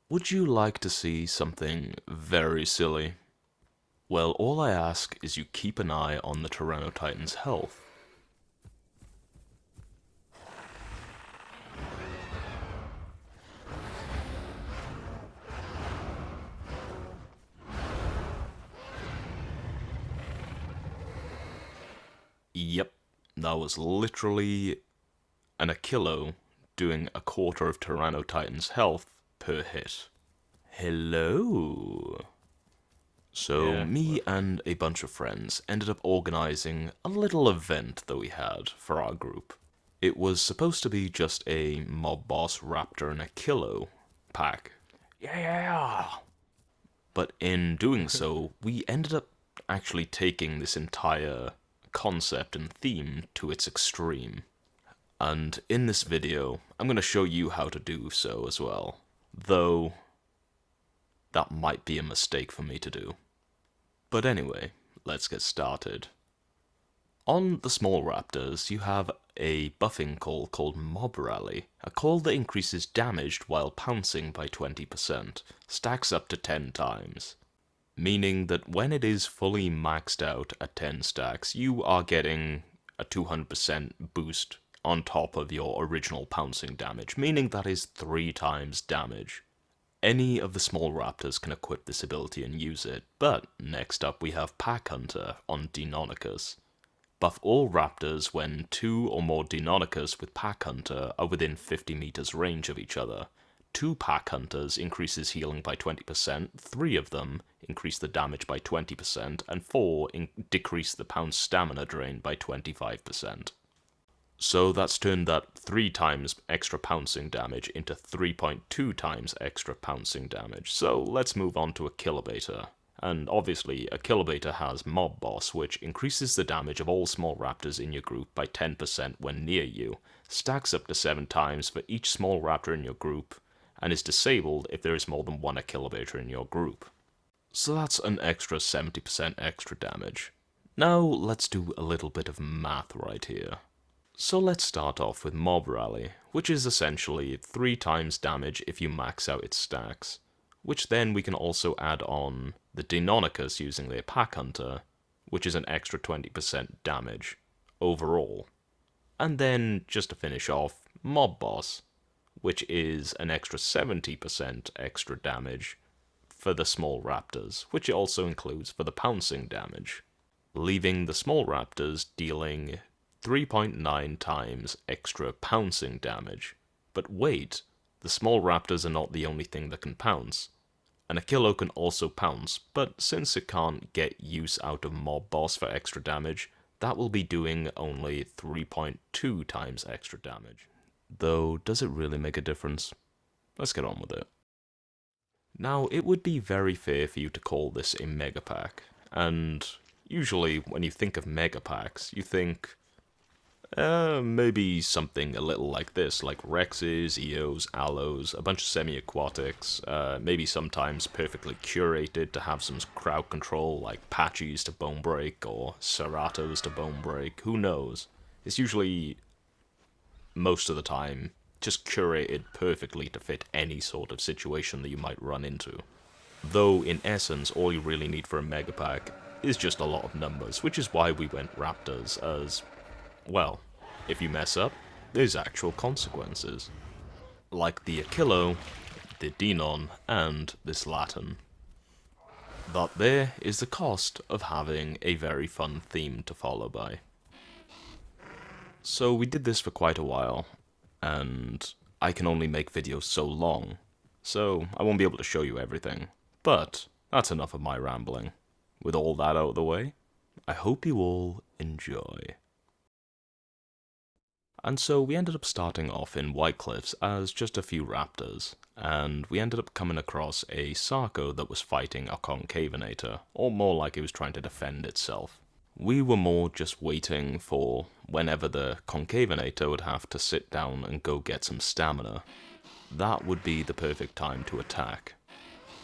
Would you like to see something very silly? Well, all I ask is you keep an eye on the Tano Titan's health. Yep, that was literally an Achillo doing a quarter of Tano Titan's health per hit. Hello. So Yeah, me and a bunch of friends ended up organizing a little event that we had for our group. It was supposed to be just a mob boss Raptor and Achillo pack. Yeah! But in doing so, we ended up actually taking this entire concept and theme to its extreme. And in this video, I'm going to show you how to do so as well. Though, that might be a mistake for me to do. But anyway, let's get started. On the small raptors, you have a buffing call called Mob Rally, a call that increases damage while pouncing by 20%, stacks up to 10 times. Meaning that when it is fully maxed out at 10 stacks, you are getting a 200% boost on top of your original pouncing damage, meaning that is 3 times damage. Any of the small raptors can equip this ability and use it, but next up we have Pack Hunter on Deinonychus. Buff all raptors when 2 or more Deinonychus with Pack Hunter are within 50 meters range of each other. 2 Pack Hunters increases healing by 20%, 3 of them increase the damage by 20%, and 4 decrease the pounce stamina drain by 25%. So that's turned that 3 times extra pouncing damage into 3.2 times extra pouncing damage. So let's move on to a Kilobeta. And obviously, a Kilobeta has Mob Boss, which increases the damage of all small raptors in your group by 10% when near you, stacks up to 7 times for each small raptor in your group, and is disabled if there is more than one Kilobeta in your group. So that's an extra 70% extra damage. Now let's do a little bit of math right here. So let's start off with Mob Rally, which is essentially 3 times damage if you max out its stacks, which then we can also add on the Deinonychus using their Pack Hunter, which is an extra 20% damage overall. And then, just to finish off, Mob Boss, which is an extra 70% extra damage for the small raptors, which it also includes for the pouncing damage, leaving the small raptors dealing 3.9 times extra pouncing damage. But wait, the small raptors are not the only thing that can pounce. An Achillo can also pounce, but since it can't get use out of Mob Boss for extra damage, that will be doing only 3.2 times extra damage. Though, does it really make a difference? Let's get on with it. Now, it would be very fair for you to call this a Mega Pack, and usually when you think of Mega Packs, you think maybe something a little like this, like Rexes, Eos, Allos, a bunch of semi-aquatics, maybe sometimes perfectly curated to have some crowd control, like Patchies to Bone Break, or Ceratos to Bone Break, who knows? It's usually, most of the time, just curated perfectly to fit any sort of situation that you might run into. Though, in essence, all you really need for a Mega Pack is just a lot of numbers, which is why we went Raptors, as well, if you mess up, there's actual consequences. Like the Achillo, the Denon, and this Latin. That there is the cost of having a very fun theme to follow by. So we did this for quite a while, and I can only make videos so long, so I won't be able to show you everything. But that's enough of my rambling. With all that out of the way, I hope you all enjoy. And so we ended up starting off in White Cliffs as just a few raptors, and we ended up coming across a Sarco that was fighting a Concavinator, or more like it was trying to defend itself. We were more just waiting for whenever the Concavinator would have to sit down and go get some stamina. That would be the perfect time to attack.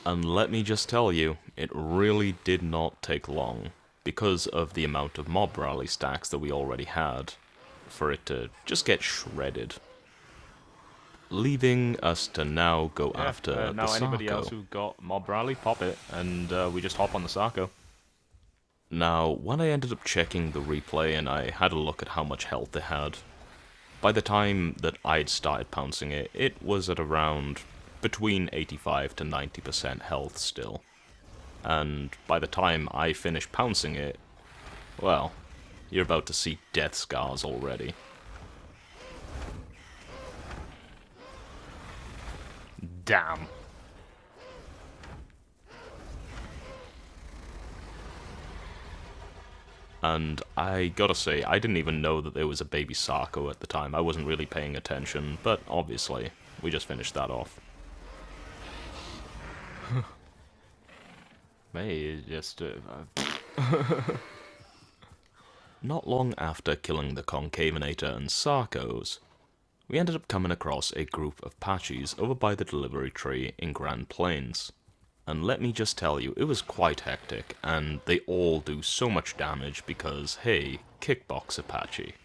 And let me just tell you, it really did not take long, because of the amount of Mob Rally stacks that we already had, for it to just get shredded. leaving us to now go after now the anybody else Sarco. who got Mob Rally, pop it, and we just hop on the Sarco. Now, when I ended up checking the replay and I had a look at how much health it had, by the time that I'd started pouncing it, it was at around between 85 to 90% health still. And by the time I finished pouncing it, well, you're about to see death scars already. Damn. And I gotta say, I didn't even know that there was a baby Sarco at the time. I wasn't really paying attention, but obviously, we just finished that off. May just Not long after killing the Concavinator and Sarcos, we ended up coming across a group of Patchies over by the delivery tree in Grand Plains. And let me just tell you, it was quite hectic, and they all do so much damage because, hey, kickbox Apache.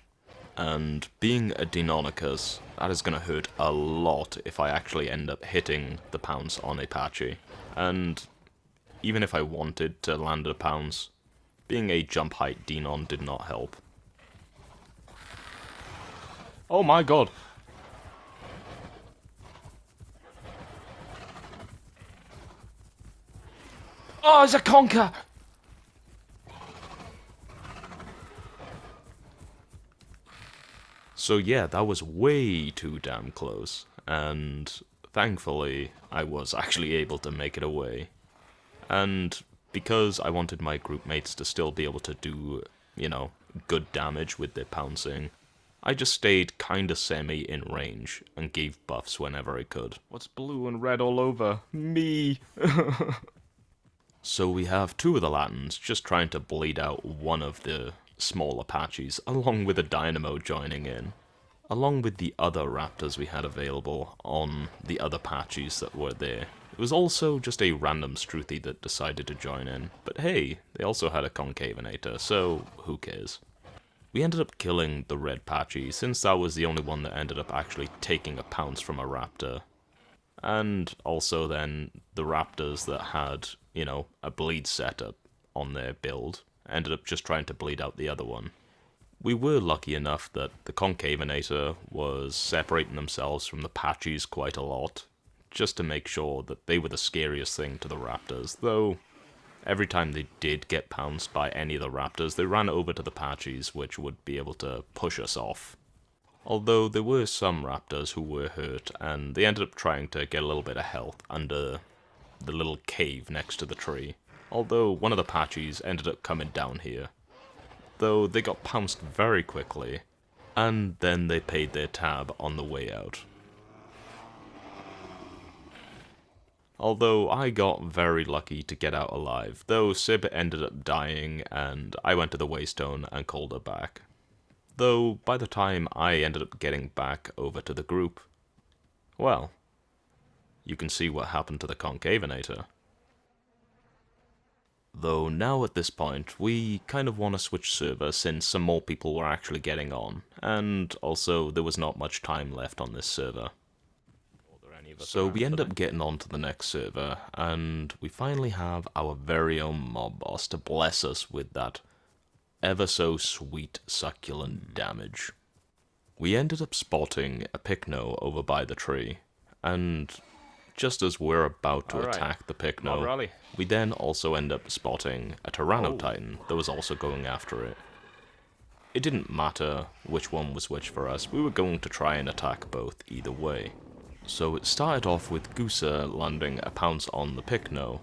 And being a Deinonychus, that is going to hurt a lot if I actually end up hitting the pounce on Apache. And even if I wanted to land a pounce, being a jump height Denon did not help. Oh my god. Oh, it's a conker! So yeah, that was way too damn close, and thankfully I was actually able to make it away. And because I wanted my group mates to still be able to do, you know, good damage with their pouncing, I just stayed kinda semi in range and gave buffs whenever I could. What's blue and red all over? Me! So we have two of the Latins just trying to bleed out one of the small Apaches, along with a Dynamo joining in, along with the other Raptors we had available on the other Patchies that were there. It was also just a random Struthy that decided to join in, but hey, they also had a Concavinator, so who cares? We ended up killing the red Patchy, since that was the only one that ended up actually taking a pounce from a Raptor. And also then, the Raptors that had, you know, a bleed setup on their build ended up just trying to bleed out the other one. We were lucky enough that the Concavinator was separating themselves from the Patchies quite a lot, just to make sure that they were the scariest thing to the Raptors, though every time they did get pounced by any of the Raptors, they ran over to the Patchies, which would be able to push us off. Although there were some Raptors who were hurt, and they ended up trying to get a little bit of health under the little cave next to the tree. Although one of the Patchies ended up coming down here. Though they got pounced very quickly, and then they paid their tab on the way out. Although I got very lucky to get out alive, though Sib ended up dying and I went to the Waystone and called her back. Though by the time I ended up getting back over to the group, well, you can see what happened to the Concavinator. Though now at this point, we kind of want to switch server since some more people were actually getting on, and also there was not much time left on this server. So we end up getting on to the next server, and we finally have our very own mob boss to bless us with that ever so sweet succulent damage. We ended up spotting a Pycno over by the tree, and just as we're about to attack the Pycno, we then also end up spotting a Tano Titan that was also going after it. It didn't matter which one was which for us, we were going to try and attack both either way. So it started off with Gusa landing a pounce on the Pycno,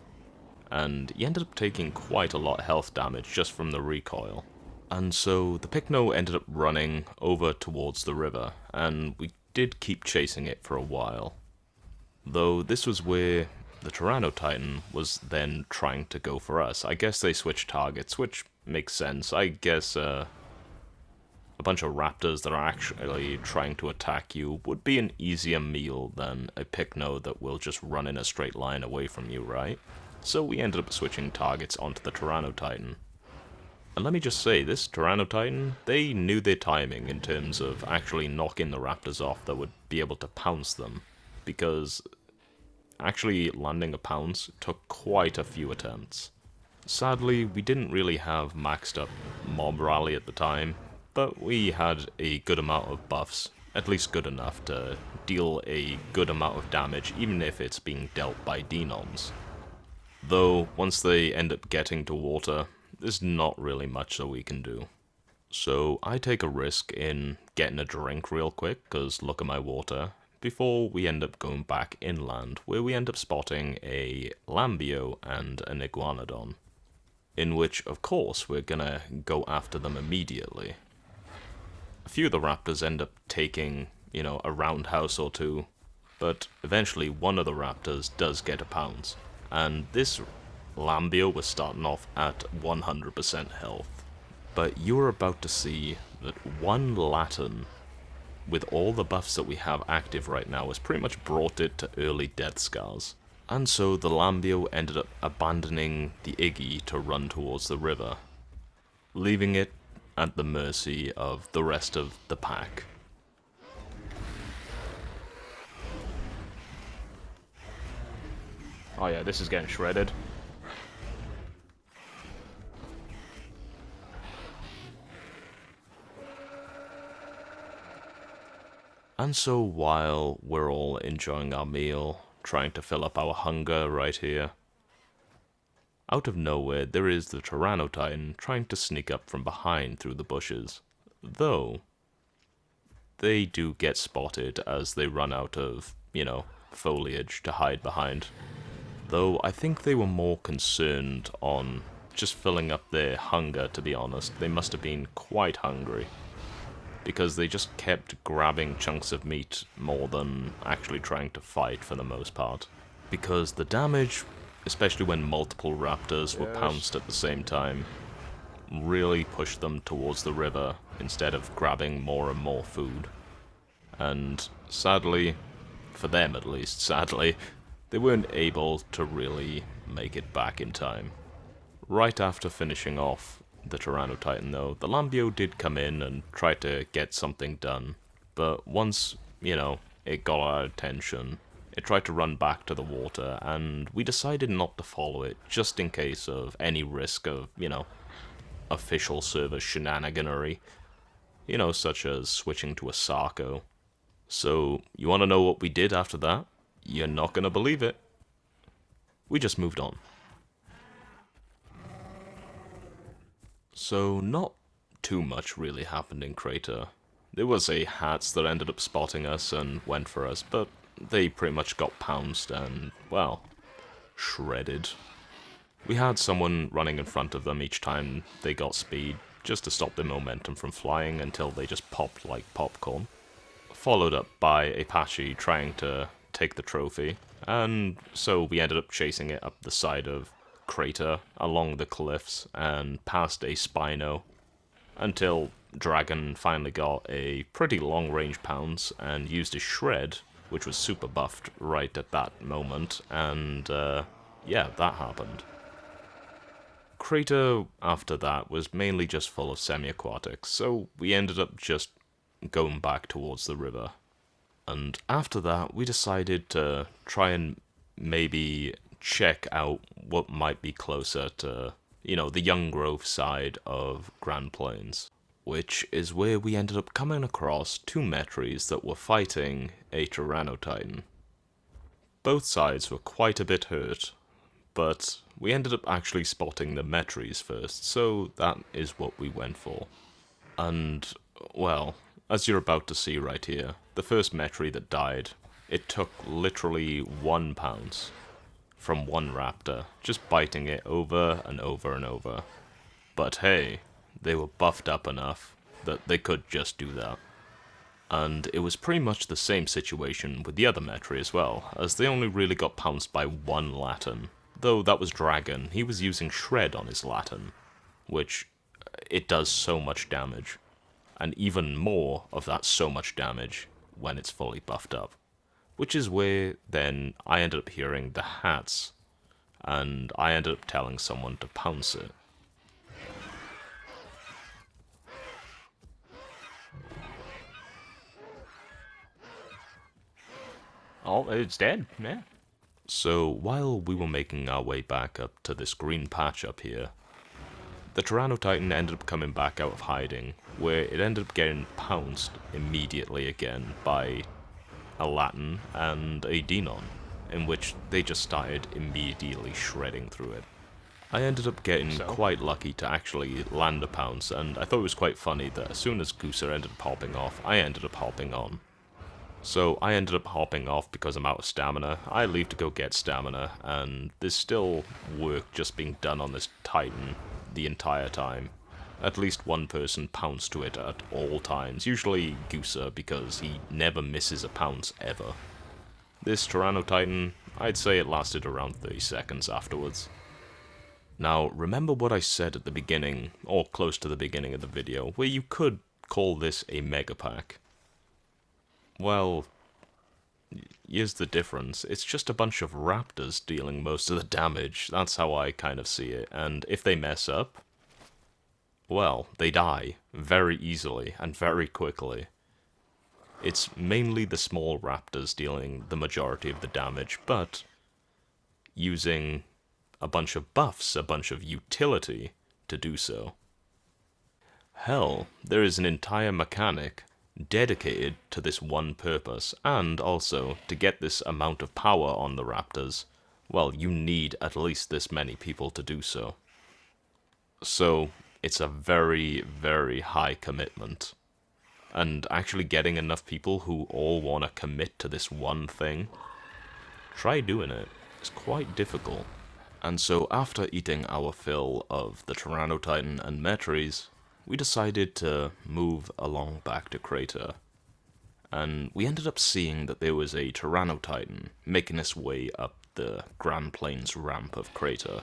and he ended up taking quite a lot of health damage just from the recoil. And so the Pycno ended up running over towards the river, and we did keep chasing it for a while. Though this was where the Tano Titan was then trying to go for us. I guess they switched targets, which makes sense. I guess a bunch of Raptors that are actually trying to attack you would be an easier meal than a Pycno that will just run in a straight line away from you, right? So we ended up switching targets onto the Tano Titan. And let me just say, this Tano Titan, they knew their timing in terms of actually knocking the raptors off that would be able to pounce them. Because actually landing a pounce took quite a few attempts. Sadly, we didn't really have maxed up mob rally at the time, but we had a good amount of buffs, at least good enough to deal a good amount of damage even if it's being dealt by denoms. Though, once they end up getting to water, there's not really much that we can do. So I take a risk in getting a drink real quick, cause look at my water, before we end up going back inland, where we end up spotting a Lambio and an Iguanodon. In which, of course, we're gonna go after them immediately. A few of the raptors end up taking, a roundhouse or two, but eventually one of the raptors does get a pounce, and this Lambio was starting off at 100% health. But you're about to see that one Latin, with all the buffs that we have active right now, has pretty much brought it to early death scars. And so the Lambio ended up abandoning the Iggy to run towards the river, leaving it at the mercy of the rest of the pack. Oh yeah, this is getting shredded. And so while we're all enjoying our meal, trying to fill up our hunger right here, out of nowhere there is the Tano Titan trying to sneak up from behind through the bushes. Though, they do get spotted as they run out of, foliage to hide behind. Though I think they were more concerned on just filling up their hunger, to be honest. They must have been quite hungry, because they just kept grabbing chunks of meat more than actually trying to fight for the most part. Because the damage, especially when multiple raptors were pounced at the same time, really pushed them towards the river instead of grabbing more and more food. And sadly, for them at least, sadly, they weren't able to really make it back in time. Right after finishing off the Tano Titan though, the Lambio did come in and try to get something done, but once, it got our attention, it tried to run back to the water, and we decided not to follow it, just in case of any risk of, official server shenaniganery, such as switching to a Sarco. So, you want to know what we did after that? You're not going to believe it. We just moved on. So, not too much really happened in Crater. There was a Hats that ended up spotting us and went for us, but they pretty much got pounced and, well, shredded. We had someone running in front of them each time they got speed, just to stop their momentum from flying until they just popped like popcorn. Followed up by Apache trying to take the trophy, and so we ended up chasing it up the side of Crater, along the cliffs, and past a Spino, until Dragon finally got a pretty long-range pounce and used his shred, which was super buffed right at that moment, and yeah, that happened. Crater after that was mainly just full of semi-aquatics, so we ended up just going back towards the river. And after that, we decided to try and maybe check out what might be closer to, the Young Grove side of Grand Plains, which is where we ended up coming across two Metries that were fighting a Tano Titan. Both sides were quite a bit hurt, but we ended up actually spotting the Metries first, so that is what we went for. And, well, as you're about to see right here, the first Metry that died, it took literally 1 pounce from one raptor, just biting it over and over and over. But hey, they were buffed up enough that they could just do that. And it was pretty much the same situation with the other Metry as well, as they only really got pounced by one Latin. Though that was Dragon, he was using Shred on his Latin, which it does so much damage. And even more of that so much damage when it's fully buffed up. Which is where then I ended up hearing the Hats, and I ended up telling someone to pounce it. Oh, it's dead. Yeah. So while we were making our way back up to this green patch up here, the Tano Titan ended up coming back out of hiding, where it ended up getting pounced immediately again by a Latin and a Denon, in which they just started immediately shredding through it. I ended up getting So? quite lucky to actually land a pounce, and I thought it was quite funny that as soon as Gooser ended up hopping off, I ended up hopping on. So I ended up hopping off because I'm out of stamina. I leave to go get stamina, and there's still work just being done on this Titan the entire time. At least one person pounced to it at all times, usually Gooser because he never misses a pounce ever. This Tano Titan, I'd say it lasted around 30 seconds afterwards. Now, remember what I said at the beginning, or close to the beginning of the video, where you could call this a mega pack? Well, here's the difference. It's just a bunch of raptors dealing most of the damage. That's how I kind of see it. And if they mess up, well, they die very easily and very quickly. It's mainly the small raptors dealing the majority of the damage, but using a bunch of buffs, a bunch of utility to do so. Hell, there is an entire mechanic dedicated to this one purpose, and also to get this amount of power on the raptors, well, you need at least this many people to do so. So, it's a very, very high commitment. And actually getting enough people who all want to commit to this one thing, try doing it. It's quite difficult. And so after eating our fill of the Tano Titan and Metries, we decided to move along back to Crater. And we ended up seeing that there was a Tano Titan making its way up the Grand Plains ramp of Crater.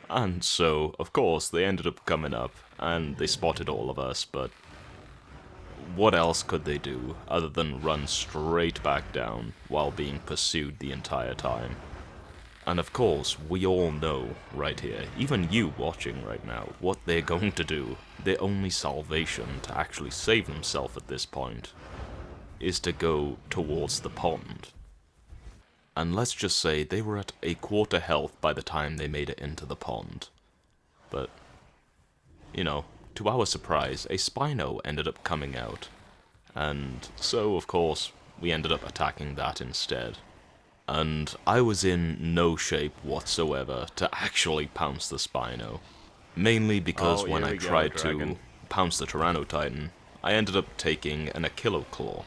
And so, of course, they ended up coming up, and they spotted all of us, but what else could they do other than run straight back down while being pursued the entire time? And of course, we all know right here, even you watching right now, what they're going to do. Their only salvation to actually save themselves at this point is to go towards the pond. And let's just say they were at a quarter health by the time they made it into the pond. But, you know, to our surprise, a Spino ended up coming out. And so, of course, we ended up attacking that instead. And I was in no shape whatsoever to actually pounce the Spino. Mainly because Oh, when here I we go, tried dragon. to pounce the Tano Titan, I ended up taking an Achillo Claw.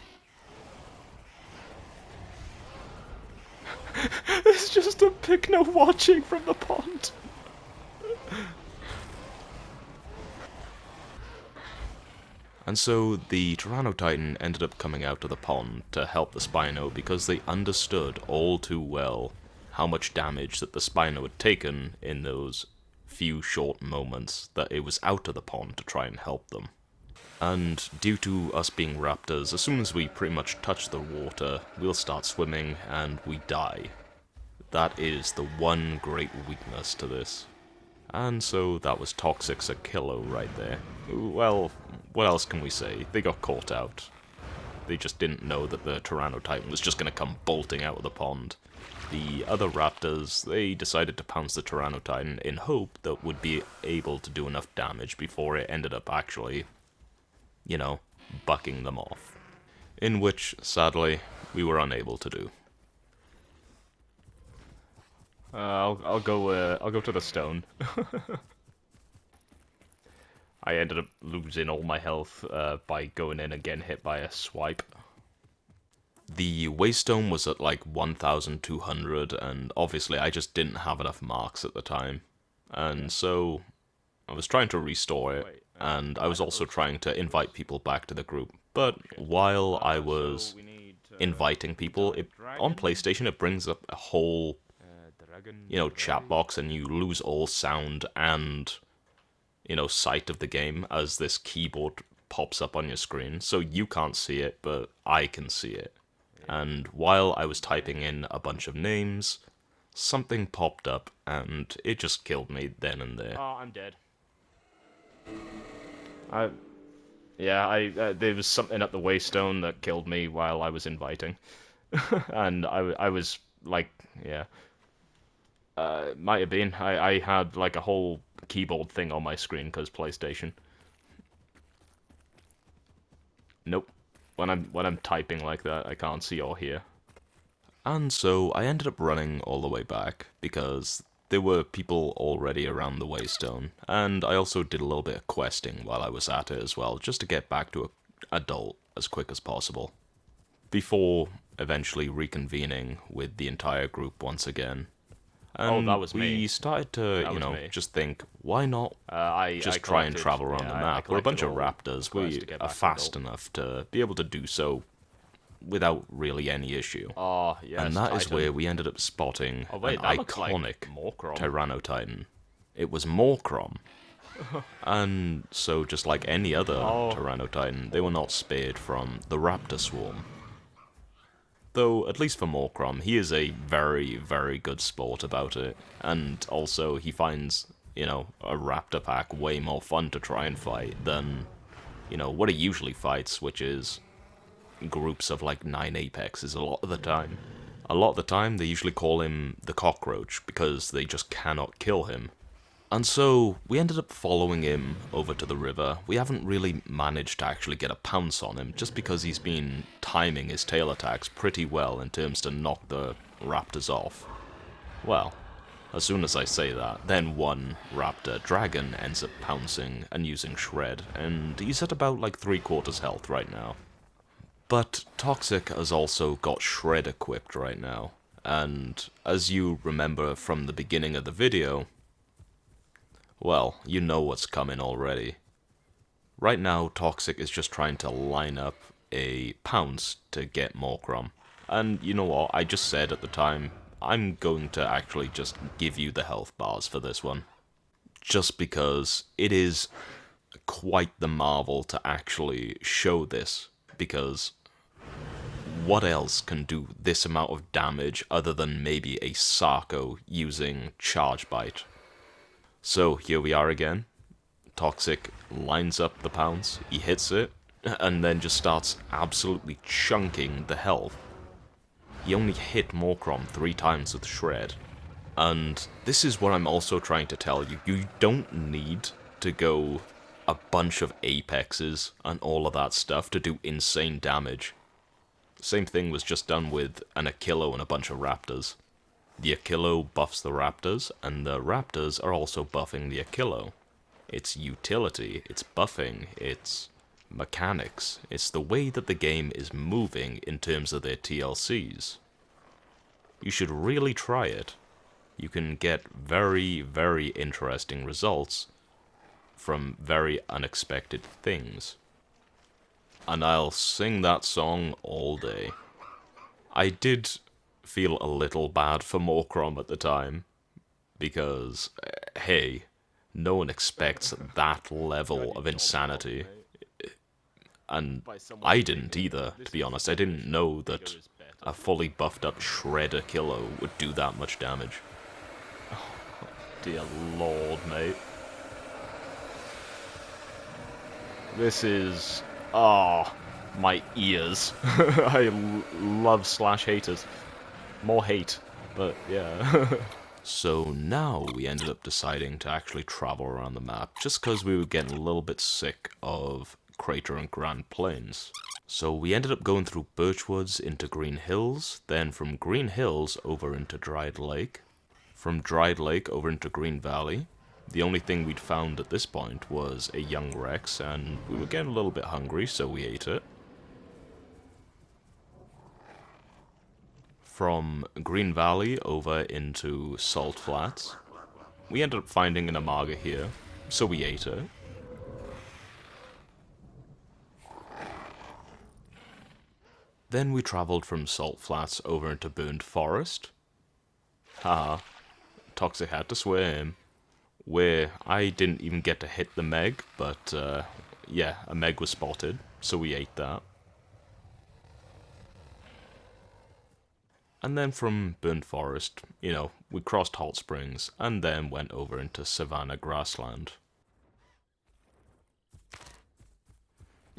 It's just a Pycno watching from the pond. And so the Tano Titan ended up coming out of the pond to help the Spino because they understood all too well how much damage that the Spino had taken in those few short moments that it was out of the pond to try and help them. And due to us being raptors, as soon as we pretty much touch the water, we'll start swimming and we die. That is the one great weakness to this. And so that was Toxic's a kilo right there. Well, what else can we say? They got caught out. They just didn't know that the Tano Titan was just going to come bolting out of the pond. The other raptors, they decided to pounce the Tano Titan in hope that would be able to do enough damage before it ended up actually, you know, bucking them off. In which, sadly, we were unable to do. I'll go to the stone. I ended up losing all my health by going in and getting hit by a swipe. The Waystone was at like 1,200, and obviously I just didn't have enough marks at the time. And so I was trying to restore it, and I was also trying to invite people back to the group. But while I was inviting people, on PlayStation it brings up a whole, chat box, and you lose all sound and, sight of the game as this keyboard pops up on your screen. So you can't see it, but I can see it. And while I was typing in a bunch of names, something popped up, and it just killed me then and there. Oh, I'm dead. There was something at the Waystone that killed me while I was inviting. and I was like, yeah, might have been. I had like a whole keyboard thing on my screen because PlayStation. Nope. When I'm typing like that, I can't see or hear. And so I ended up running all the way back because there were people already around the Waystone, and I also did a little bit of questing while I was at it as well, just to get back to a adult as quick as possible, before eventually reconvening with the entire group once again. Oh, that And was me. we started to, That was me. just think, why not I just try and collected, travel around yeah, the I map? We're a bunch collected of all the raptors. quests We to get are back to fast adult. enough to be able to do so without really any issue. Oh, yes, And that is Titan. where we ended up spotting Oh wait, an that looks like iconic Morcrom. Tano Titan. It was Morcrom. And so, just like any other Oh. Tano Titan, they were not spared from the Raptor swarm. Though, at least for Morcrom, he is a very, very good sport about it. And also, he finds, a Raptor pack way more fun to try and fight than, what he usually fights, which is groups of like 9 apexes a lot of the time. A lot of the time, they usually call him the cockroach because they just cannot kill him. And so, we ended up following him over to the river. We haven't really managed to actually get a pounce on him, just because he's been timing his tail attacks pretty well in terms to knock the raptors off. Well, as soon as I say that, then one raptor dragon ends up pouncing and using Shred, and he's at about like 3/4 health right now. But Toxic has also got Shred equipped right now, and as you remember from the beginning of the video, well, you know what's coming already. Right now, Toxic is just trying to line up a pounce to get Morcrom. And you know what, I just said at the time, I'm going to actually just give you the health bars for this one. Just because it is quite the marvel to actually show this, because what else can do this amount of damage other than maybe a Sarko using Charge Bite? So here we are again. Toxic lines up the pounce, he hits it, and then just starts absolutely chunking the health. He only hit Morcrom 3 times with Shred. And this is what I'm also trying to tell you. You don't need to go a bunch of apexes and all of that stuff to do insane damage. Same thing was just done with an Achillo and a bunch of raptors. The Achillo buffs the raptors, and the raptors are also buffing the Achillo. It's utility, it's buffing, it's mechanics, it's the way that the game is moving in terms of their TLCs. You should really try it. You can get very, very interesting results from very unexpected things. And I'll sing that song all day. I did feel a little bad for Morcrom at the time, because, hey, no one expects that level of insanity. And I didn't either, to be honest. I didn't know that a fully buffed up Shredder Killer would do that much damage. Dear lord, mate. This is... Ah, my ears. I love slash haters. More hate, but yeah. So now we ended up deciding to actually travel around the map, just because we were getting a little bit sick of Crater and Grand Plains. So we ended up going through Birchwoods into Green Hills, then from Green Hills over into Dried Lake, from Dried Lake over into Green Valley. The only thing we'd found at this point was a young Rex, and we were getting a little bit hungry, so we ate it. From Green Valley over into Salt Flats. We ended up finding an Amaga here, so we ate it. Then we travelled from Salt Flats over into Burned Forest. Haha, Toxic had to swear him. Where I didn't even get to hit the Meg, but yeah, a Meg was spotted, so we ate that. And then from Burnt Forest, we crossed Hot Springs, and then went over into Savannah Grassland.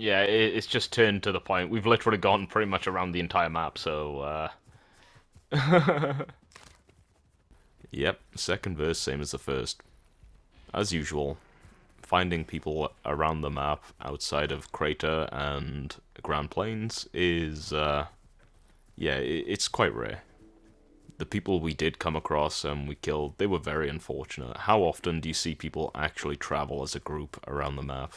Yeah, it's just turned to the point. We've literally gone pretty much around the entire map, so, Yep, second verse, same as the first. As usual, finding people around the map outside of Crater and Grand Plains is, yeah, it's quite rare. The people we did come across and we killed, they were very unfortunate. How often do you see people actually travel as a group around the map?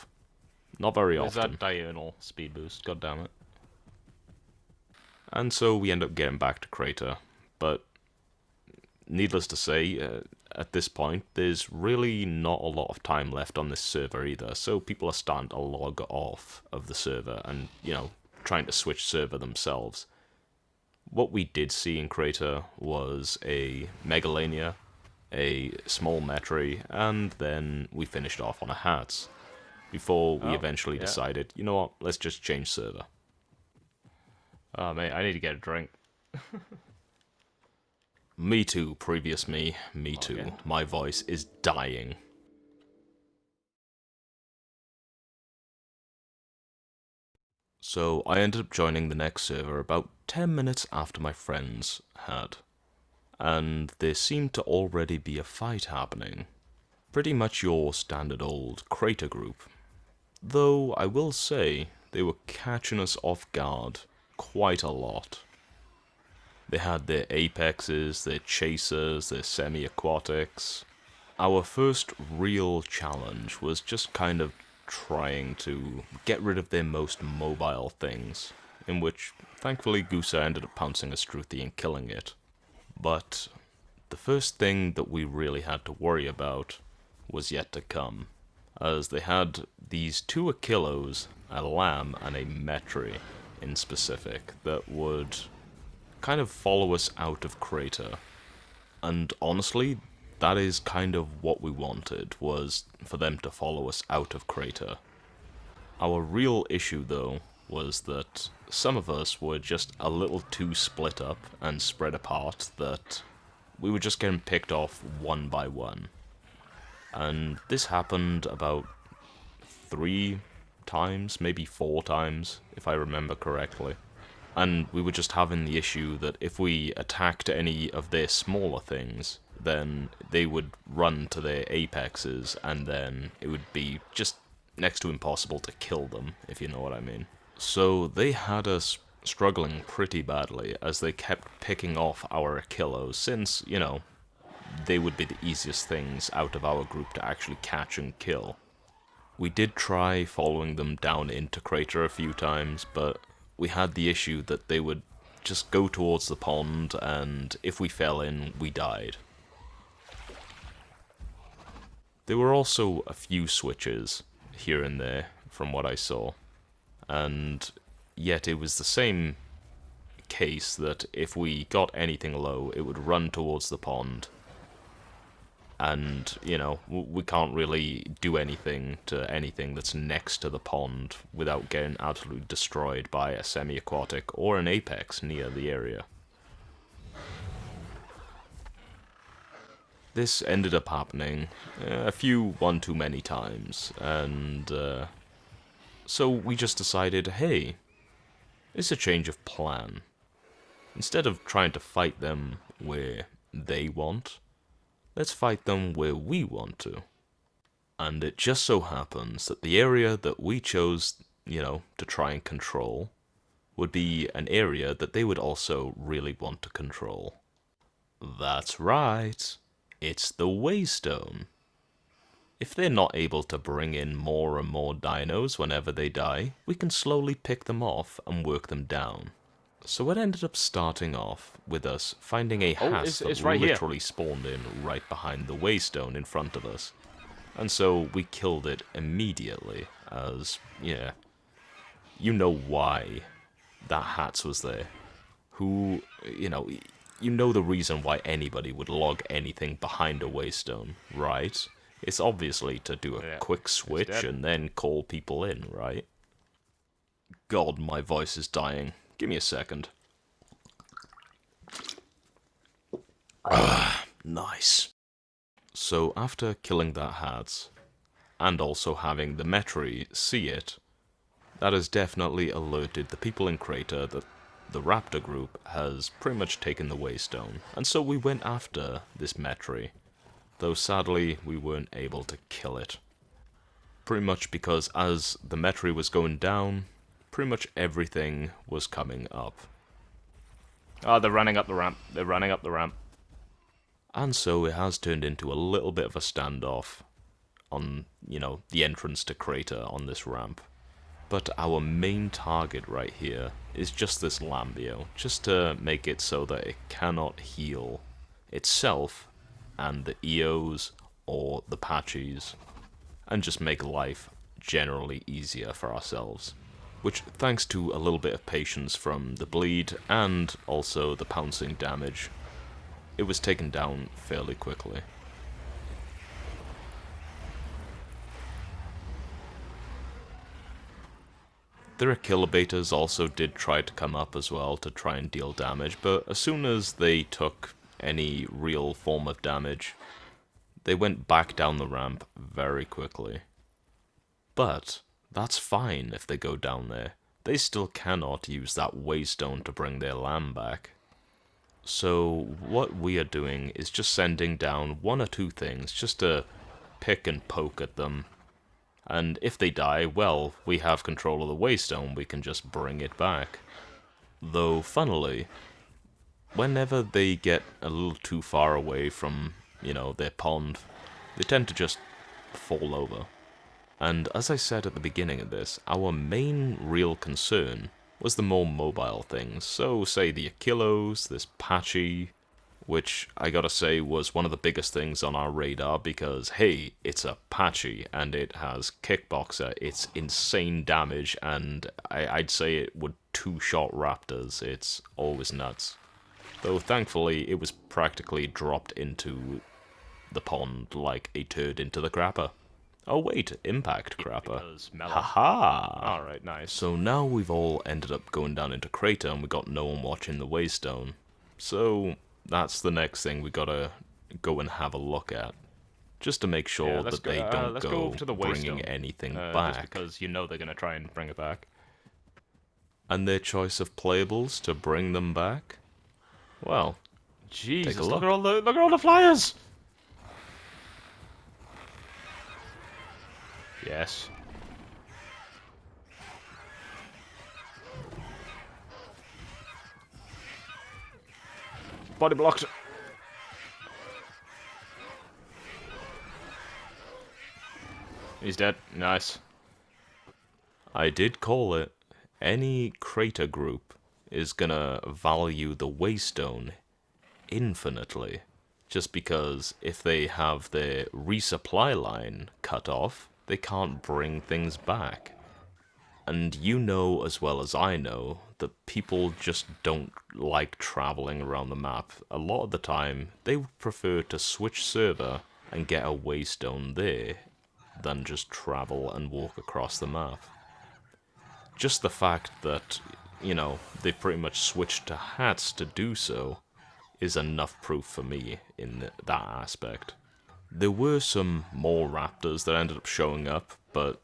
Not very Where's often. that diurnal speed boost? God damn it. And so we end up getting back to Crater. But needless to say, at this point, there's really not a lot of time left on this server either. So people are starting to log off of the server and, trying to switch server themselves. What we did see in Crater was a Megalania, a small Metri, and then we finished off on a Hats. Before we Oh, eventually yeah. decided, you know what, let's just change server. Oh, mate, I need to get a drink. Me too, previous me Log too. in. My voice is dying. So I ended up joining the next server about 10 minutes after my friends had. And there seemed to already be a fight happening. Pretty much your standard old Crater group. Though I will say, they were catching us off guard quite a lot. They had their apexes, their chasers, their semi-aquatics. Our first real challenge was just kind of trying to get rid of their most mobile things, in which thankfully Gusa ended up pouncing a Struthi and killing it. But the first thing that we really had to worry about was yet to come, as they had these two Achillos, a lamb, and a metri in specific that would kind of follow us out of Crater. And honestly, that is kind of what we wanted, was for them to follow us out of Crater. Our real issue, though, was that some of us were just a little too split up and spread apart that we were just getting picked off one by one. And this happened about 3 times, maybe 4 times, if I remember correctly. And we were just having the issue that if we attacked any of their smaller things, then they would run to their apexes, and then it would be just next to impossible to kill them, if you know what I mean. So they had us struggling pretty badly as they kept picking off our Achillos, since, they would be the easiest things out of our group to actually catch and kill. We did try following them down into Crater a few times, but we had the issue that they would just go towards the pond, and if we fell in, we died. There were also a few switches here and there, from what I saw, and yet it was the same case that if we got anything low, it would run towards the pond, and, we can't really do anything to anything that's next to the pond without getting absolutely destroyed by a semi-aquatic or an apex near the area. This ended up happening a few one too many times, and so we just decided, hey, it's a change of plan. Instead of trying to fight them where they want, let's fight them where we want to. And it just so happens that the area that we chose, to try and control, would be an area that they would also really want to control. That's right. It's the Waystone. If they're not able to bring in more and more dinos whenever they die, we can slowly pick them off and work them down. So it ended up starting off with us finding a Oh, Hass that it's right here. literally spawned in right behind the Waystone in front of us. And so we killed it immediately, as, you know why that Hats was there. Who, you know the reason why anybody would log anything behind a Waystone, right? It's obviously to do a Yeah, quick it's switch dead. and then call people in, right? God, my voice is dying. Give me a second. Nice. So after killing that Hats, and also having the Metri see it, that has definitely alerted the people in Crater that the Raptor group has pretty much taken the Waystone, and so we went after this Metri, though sadly we weren't able to kill it. Pretty much because as the Metri was going down, pretty much everything was coming up. Oh, they're running up the ramp. They're running up the ramp. And so it has turned into a little bit of a standoff on, the entrance to Crater on this ramp. But our main target right here is just this Lambio, just to make it so that it cannot heal itself and the EOs or the patches, and just make life generally easier for ourselves. Which, thanks to a little bit of patience from the bleed and also the pouncing damage, it was taken down fairly quickly. Their Kilobators also did try to come up as well to try and deal damage, but as soon as they took any real form of damage, they went back down the ramp very quickly. But that's fine if they go down there. They still cannot use that Waystone to bring their lamb back. So what we are doing is just sending down one or two things just to pick and poke at them. And if they die, well, we have control of the Waystone, we can just bring it back. Though, funnily, whenever they get a little too far away from, their pond, they tend to just fall over. And as I said at the beginning of this, our main real concern was the more mobile things. So, say the Achilles, this Patchy, which I gotta say was one of the biggest things on our radar because, hey, it's a Patchy and it has Kickboxer, it's insane damage, and I'd say it would two-shot Raptors. It's always nuts. Though thankfully it was practically dropped into the pond like a turd into the crapper. Oh wait, Impact Crapper. Haha! Alright, nice. So now we've all ended up going down into Crater and we got no one watching the Waystone. So that's the next thing we gotta go and have a look at. Just to make sure that they don't go to the bringing Waystone, anything just back. because you know they're gonna try and bring it back. And their choice of playables to bring them back? Well, Jesus, take a look. look at all the flyers! Yes. Body blocked. He's dead. Nice. I did call it. Any Crater group is gonna value the Waystone infinitely. Just because if they have their resupply line cut off, they can't bring things back. And you know as well as I know that people just don't like traveling around the map. A lot of the time, they would prefer to switch server and get a Waystone there than just travel and walk across the map. Just the fact that, they pretty much switched to hats to do so is enough proof for me in that aspect. There were some more Raptors that ended up showing up, but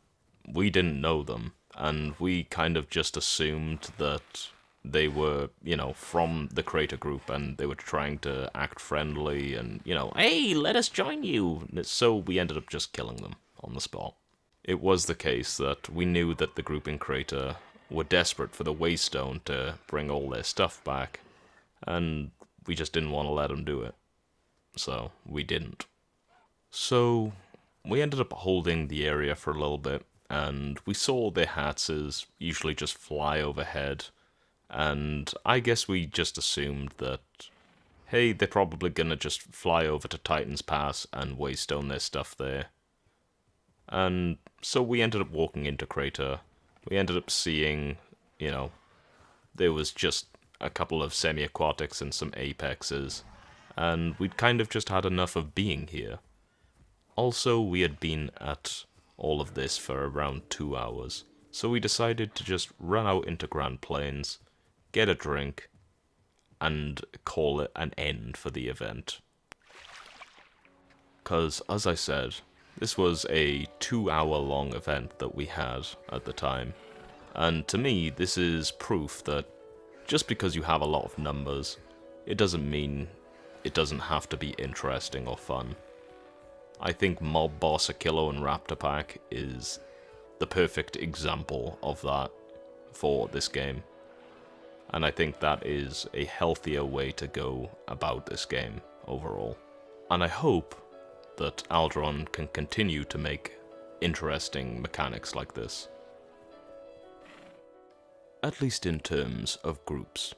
we didn't know them, and we kind of just assumed that they were, from the Crater group, and they were trying to act friendly, and, hey, let us join you! So we ended up just killing them on the spot. It was the case that we knew that the group in Crater were desperate for the Waystone to bring all their stuff back, and we just didn't want to let them do it. So we didn't. So we ended up holding the area for a little bit, and we saw their hats usually just fly overhead, and I guess we just assumed that, hey, they're probably gonna just fly over to Titan's Pass and Waystone their stuff there. And so we ended up walking into Crater. We ended up seeing, there was just a couple of semi-aquatics and some apexes, and we'd kind of just had enough of being here. Also, we had been at all of this for around 2 hours, so we decided to just run out into Grand Plains, get a drink, and call it an end for the event. 'Cause, as I said, this was a 2-hour long event that we had at the time, And to me, this is proof that just because you have a lot of numbers, it doesn't mean it doesn't have to be interesting or fun. I think Mob Boss Achillo and Raptor Pack is the perfect example of that for this game. And I think that is a healthier way to go about this game overall. And I hope that Aldron can continue to make interesting mechanics like this. At least in terms of groups.